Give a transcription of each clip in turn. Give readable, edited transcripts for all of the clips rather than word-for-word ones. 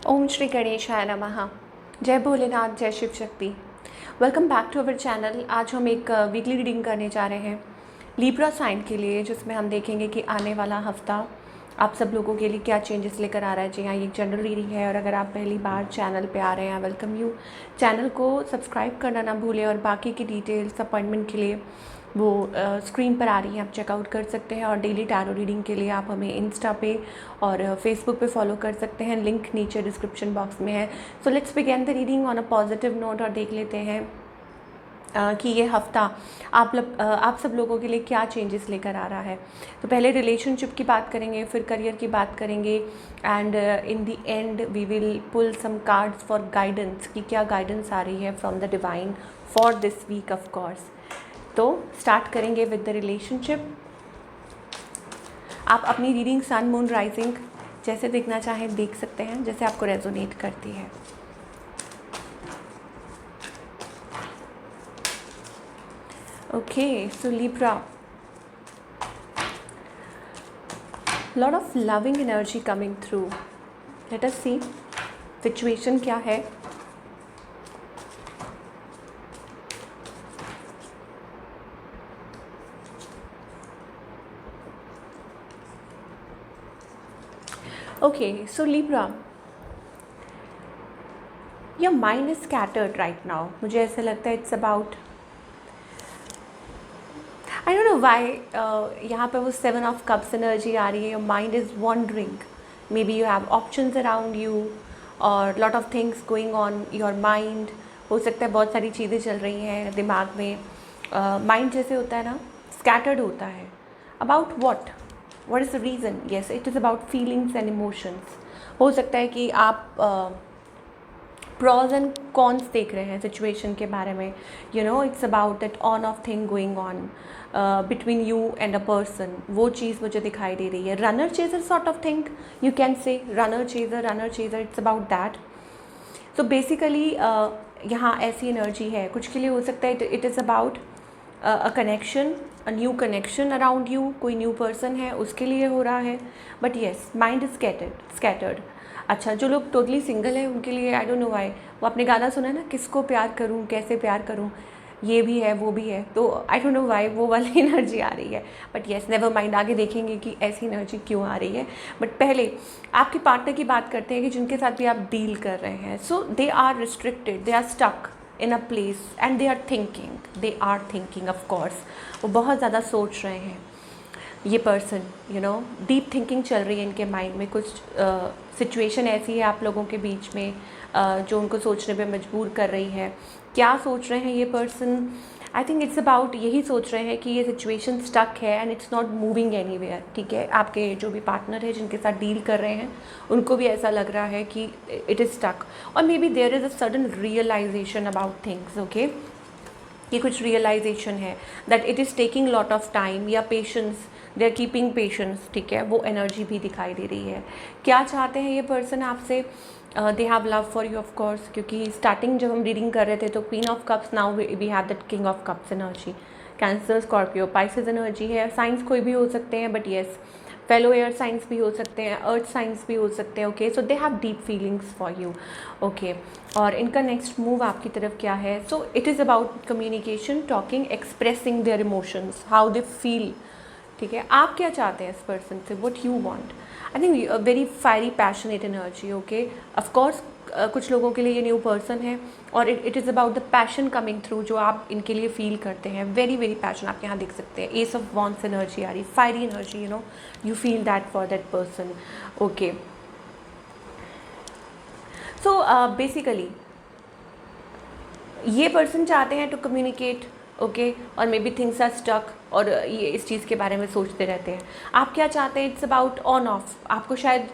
ओम श्री गणेशाय नमः। जय भोलेनाथ, जय Shiv Shakti. Welcome back to our channel. आज हम एक वीकली रीडिंग करने जा रहे हैं लिब्रा साइन के लिए, जिसमें हम देखेंगे कि आने वाला हफ्ता आप सब लोगों के लिए क्या चेंजेस लेकर आ रहा है। जी हाँ, ये एक जनरल रीडिंग है और अगर आप पहली बार चैनल पे आ रहे हैं, वेलकम यू। चैनल को सब्सक्राइब करना ना भूलें और बाकी की डिटेल्स अपॉइंटमेंट के लिए वो स्क्रीन पर आ रही हैं, आप चेकआउट कर सकते हैं। और डेली टैरो रीडिंग के लिए आप हमें इंस्टा पे और फेसबुक पे फॉलो कर सकते हैं, लिंक नीचे डिस्क्रिप्शन बॉक्स में है। So let's begin the reading on a positive note और देख लेते हैं कि ये हफ्ता आप सब लोगों के लिए क्या चेंजेस लेकर आ रहा है। तो पहले रिलेशनशिप की बात करेंगे, फिर करियर की बात करेंगे and in the end we will pull some cards for guidance कि क्या गाइडेंस आ रही है from the divine for this week of course. तो स्टार्ट करेंगे विद द रिलेशनशिप। आप अपनी रीडिंग सन मून राइजिंग जैसे देखना चाहें देख सकते हैं, जैसे आपको रेजोनेट करती है। Okay, so Libra, lot of loving energy coming through. Let us see situation क्या है। Okay, so Libra, your mind is scattered right now. मुझे ऐसा लगता है it's about I don't know why यहाँ पे वो 7 of Cups energy आ रही है। Your mind is wandering. Maybe you have options around you or lot of things going on your mind. हो सकता है बहुत सारी चीज़ें चल रही हैं दिमाग में। माइंड जैसे होता है ना, scattered होता है। About what? What is the reason? Yes, it is about feelings and emotions. हो सकता है कि आप प्रॉज एंड कॉन्स देख रहे हैं सिचुएशन के बारे में। You know, it's about that on off thing going on between you and a person. वो चीज़ मुझे दिखाई दे रही है। Runner chaser sort of thing, you can say runner chaser, it's about that. So basically यहाँ ऐसी एनर्जी है, कुछ के लिए हो सकता है it is about a connection, a new connection around you. कोई न्यू पर्सन है, उसके लिए हो रहा है। But yes, mind is scattered. अच्छा, जो लोग टोटली सिंगल हैं उनके लिए आई डोंट नो व्हाई, वो आपने गाना सुना है ना, किसको प्यार करूं, कैसे प्यार करूं, ये भी है वो भी है। तो आई डोंट नो व्हाई वो वाली एनर्जी आ रही है। बट येस, नेवर माइंड, आगे देखेंगे कि ऐसी एनर्जी क्यों आ रही है। बट पहले आपके पार्टनर की बात करते हैं कि जिनके साथ भी आप डील कर रहे हैं। So they are restricted, they are stuck in a place and they are thinking of course. वो बहुत ज़्यादा सोच रहे हैं। ये person, you know, deep thinking चल रही है इनके माइंड में। कुछ सिचुएशन ऐसी है आप लोगों के बीच में जो उनको सोचने पे मजबूर कर रही है। क्या सोच रहे हैं ये person? I think it's about यही सोच रहे हैं कि ये सिचुएशन स्टक है and it's not moving anywhere. ठीक है, आपके जो भी पार्टनर है जिनके साथ डील कर रहे हैं उनको भी ऐसा लग रहा है कि इट इज़ स्टक। और maybe there is a sudden realisation about things. Okay, ये कुछ रियलाइजेशन है that it is taking lot of time या patience, they are keeping patience. ठीक है, वो एनर्जी भी दिखाई दे रही है। क्या चाहते हैं ये पर्सन आपसे? They have love for you of course, क्योंकि स्टार्टिंग जब हम रीडिंग कर रहे थे तो queen of cups, now we have that king of cups energy. Cancer, Scorpio, Pisces energy है। साइंस कोई भी हो सकते हैं, but yes, fellow air signs भी हो सकते हैं, अर्थ साइंस भी हो सकते हैं। Okay, so they have deep feelings for you. Okay, और इनका नेक्स्ट मूव आपकी तरफ क्या है? So it is about communication, talking, expressing their emotions, how they feel. ठीक है, आप क्या चाहते हैं इस पर्सन से, what you want? I think very fiery passionate energy. Okay, of course कुछ लोगों के लिए ये न्यू पर्सन है और it is about the passion coming through जो आप इनके लिए फील करते हैं। वेरी वेरी पैशन आप यहाँ देख सकते हैं। एस ऑफ वॉन्ड्स एनर्जी आ रही, fiery energy, you know, you feel that for that person. Okay, so basically ये पर्सन चाहते हैं टू कम्युनिकेट। ओके, और maybe things are stuck और ये इस चीज़ के बारे में सोचते रहते हैं। आप क्या चाहते हैं? It's about on off. आपको शायद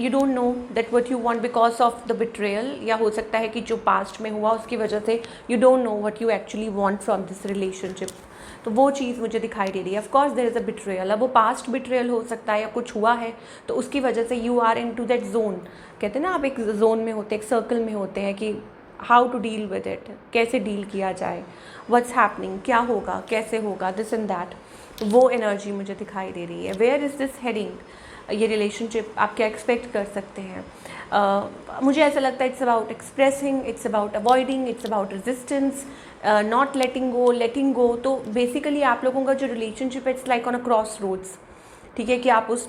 you don't know that what you want because of the betrayal, या हो सकता है कि जो पास्ट में हुआ उसकी वजह से you don't know what you actually want from this relationship. तो वो चीज़ मुझे दिखाई दे रही है। Of course there is a betrayal. अब वो पास्ट बिट्रेयल हो सकता है या कुछ हुआ है तो उसकी वजह से you are into that zone. कहते हैं ना, आप एक जोन में होते हैं, एक सर्कल में होते हैं कि how to deal with it, कैसे डील किया जाए, व्हाट्स हैपनिंग, क्या होगा, कैसे होगा, दिस एंड दैट। वो एनर्जी मुझे दिखाई दे रही है। वेयर इज़ दिस हेडिंग, ये रिलेशनशिप आप क्या एक्सपेक्ट कर सकते हैं? मुझे ऐसा लगता है it's about expressing, it's about avoiding, it's about resistance, not letting go. तो बेसिकली आप लोगों का जो रिलेशनशिप है it's like on a crossroads, ठीक है, कि आप उस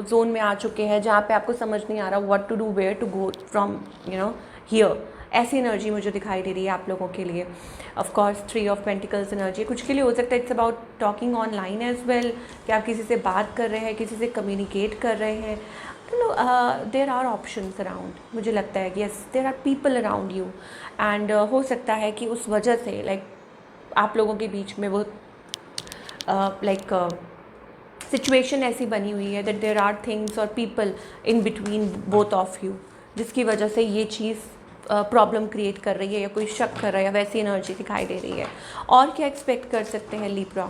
जोन में आ चुके हैं जहाँ पे आपको समझ नहीं आ रहा what to do, where to go from, here. ऐसी एनर्जी मुझे दिखाई दे रही है आप लोगों के लिए। Of course 3 of pentacles energy कुछ के लिए हो सकता है it's about talking online as well, कि आप किसी से बात कर रहे हैं, किसी से कम्युनिकेट कर रहे हैं। देर आर ऑप्शंस अराउंड, मुझे लगता है कि yes there are people around you, and हो सकता है कि उस वजह से आप लोगों के बीच में वो सिचुएशन ऐसी बनी हुई है दैट देर आर थिंग्स और people in between both of you, जिसकी वजह से ये चीज़ प्रॉब्लम क्रिएट कर रही है या कोई शक कर रहा है, वैसी एनर्जी दिखाई दे रही है। और क्या एक्सपेक्ट कर सकते हैं लिब्रा?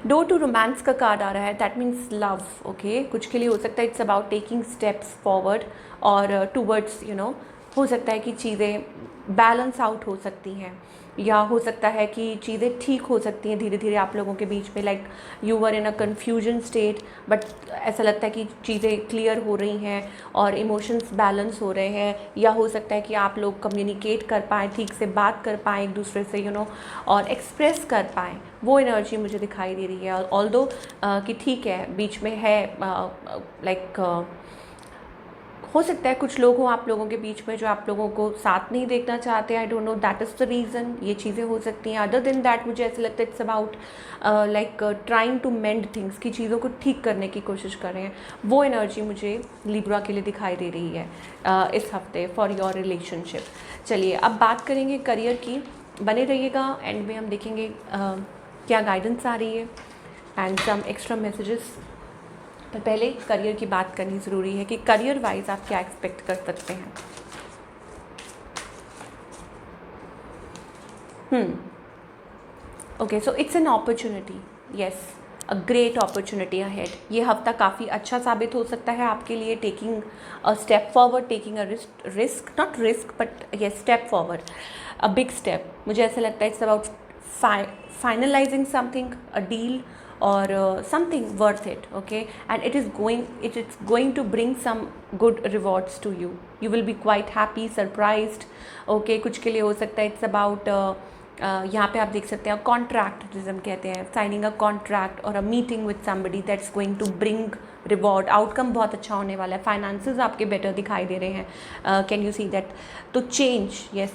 डोर टू रोमांस का कार्ड आ रहा है, दैट मीन्स लव। ओके, कुछ के लिए हो सकता है it's about taking steps forward और टूवर्ड्स, हो सकता है कि चीज़ें बैलेंस आउट हो सकती हैं, या हो सकता है कि चीज़ें ठीक हो सकती हैं धीरे धीरे आप लोगों के बीच में। Like you were in a confusion state, but ऐसा लगता है कि चीज़ें क्लियर हो रही हैं और इमोशंस बैलेंस हो रहे हैं, या हो सकता है कि आप लोग कम्युनिकेट कर पाएँ, ठीक से बात कर पाएँ एक दूसरे से, और एक्सप्रेस कर पाएँ। वो एनर्जी मुझे दिखाई दे रही है। ऑल्दो कि ठीक है बीच में है हो सकता है कुछ लोग हों आप लोगों के बीच में जो आप लोगों को साथ नहीं देखना चाहते। I don't know, that is the reason, ये चीज़ें हो सकती हैं। अदर देन दैट मुझे ऐसा लगता है it's about trying to mend things, की चीज़ों को ठीक करने की कोशिश कर रहे हैं। वो एनर्जी मुझे लिब्रा के लिए दिखाई दे रही है इस हफ्ते फॉर योर रिलेशनशिप। चलिए अब बात करेंगे करियर की, बने रहिएगा, एंड में हम देखेंगे क्या गाइडेंस आ रही है एंड सम एक्स्ट्रा मैसेजेस। पर पहले करियर की बात करनी ज़रूरी है कि करियर वाइज आप क्या एक्सपेक्ट कर सकते हैं। Okay, so it's an opportunity, yes, a great opportunity ahead. ये हफ्ता काफ़ी अच्छा साबित हो सकता है आपके लिए। Taking a step forward, taking a risk, not risk but yes step forward, a big step. मुझे ऐसा लगता है it's about finalising something, a deal or something worth it, okay, and it is going to bring some good rewards to you. You will be quite happy, surprised, okay। कुछ के लिए हो सकता है it's about यहाँ पे आप देख सकते हैं कॉन्ट्रैक्ट, जिसे हम कहते हैं साइनिंग अ कॉन्ट्रैक्ट और a meeting with somebody that's going to bring reward. Outcome बहुत अच्छा होने वाला है। फाइनेंसेस आपके बेटर दिखाई दे रहे हैं, कैन यू सी दैट? तो change, yes,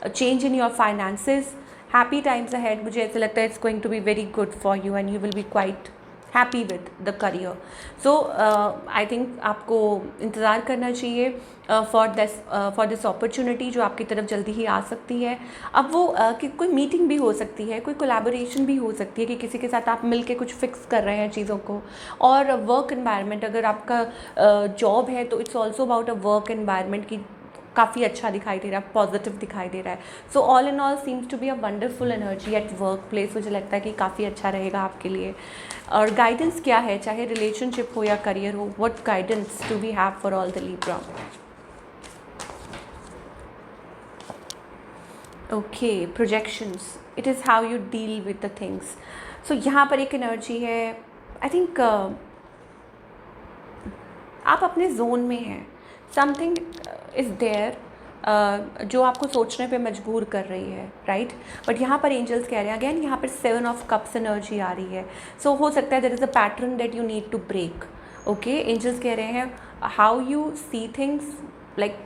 change in your finances, happy times ahead. मुझे ऐसा लगता है it's going to be very good for you and you will be quite happy with the career. So I think आपको इंतज़ार करना चाहिए for this opportunity जो आपकी तरफ जल्दी ही आ सकती है। अब वो कि कोई मीटिंग भी हो सकती है, कोई कोलैबोरेशन भी हो सकती है कि किसी के साथ आप मिलके कुछ फिक्स कर रहे हैं चीज़ों को। और वर्क एनवायरनमेंट, अगर आपका जॉब है तो it's also about a work environment की काफ़ी अच्छा दिखाई दे रहा है, पॉजिटिव दिखाई दे रहा है। So all in all seems to be a wonderful energy at work place. मुझे लगता है कि काफ़ी अच्छा रहेगा आपके लिए। और गाइडेंस क्या है, चाहे रिलेशनशिप हो या करियर हो, what guidance do we have for all the Libra? Okay, projections, it is how you deal with the things. So यहाँ पर एक एनर्जी है, आई थिंक आप अपने जोन में हैं, समथिंग इज़ देयर जो आपको सोचने पे मजबूर कर रही है, राइट? बट यहाँ पर एंजल्स कह रहे हैं, अगेन यहाँ पर 7 ऑफ कप्स एनर्जी आ रही है। सो हो सकता है there is a pattern that you need to break. Okay, angels कह रहे हैं how you see things, like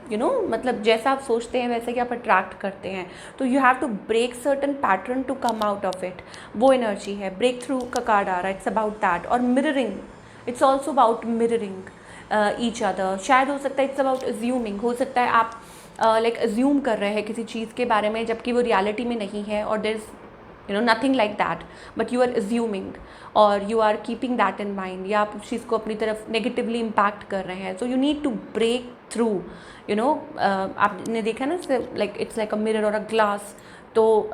मतलब जैसा आप सोचते हैं वैसे कि आप अट्रैक्ट करते हैं। तो you have to break certain pattern to come out of it. वो एनर्जी है, ब्रेक थ्रू का कार्ड आ रहा है, इट्स अबाउट दैट। और mirroring, it's also about mirroring each other. शायद हो सकता है इट्स अबाउट अज्यूमिंग, हो सकता है आप लाइक अज्यूम कर रहे हैं किसी चीज़ के बारे में जबकि वो रियलिटी में नहीं है, और there is nothing like that, but you are assuming और you are keeping that in mind, या आप उस चीज़ को अपनी तरफ नेगेटिवली इम्पैक्ट कर रहे हैं। So you need to break through, आपने देखा ना, like it's like a mirror और अ ग्लास। तो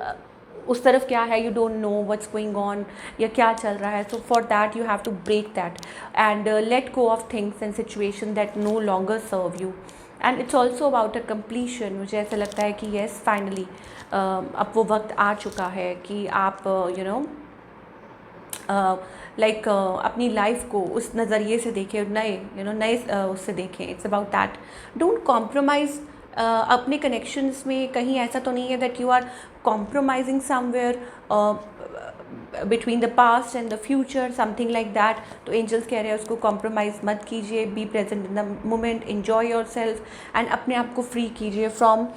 उस तरफ क्या है, you don't know what's going on, या क्या चल रहा है। So for that you have to break that and let go of things and situation that no longer serve you. And it's also about a completion. मुझे ऐसा लगता है कि येस फाइनली अब वो वक्त आ चुका है कि आप यू नो लाइक अपनी लाइफ को उस नज़रिए से देखें, नए नए उससे देखें। It's about that, don't compromise अपने कनेक्शंस में। कहीं ऐसा तो नहीं है that you are compromising somewhere between the past and the future, something like that. तो एंजल्स कह रहे हैं उसको कॉम्प्रोमाइज़ मत कीजिए, be present in the moment, enjoy yourself and अपने आप को फ्री कीजिए फ्रॉम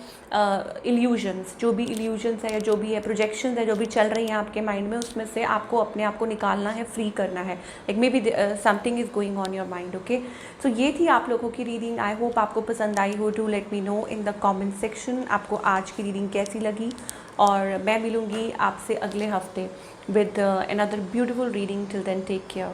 इल्यूजन्स। जो भी इल्यूजन्स है या जो भी है प्रोजेक्शंस है जो भी चल रही हैं आपके माइंड में, उसमें से आपको अपने आप को निकालना है, फ्री करना है। Like maybe something is going on your mind. Okay, so ये थी आप लोगों की रीडिंग। आई होप आपको पसंद आई हो। Do let me know in the comment section आपको आज की रीडिंग कैसी लगी। और मैं मिलूँगी आपसे अगले हफ्ते with another beautiful reading. Till then, take care.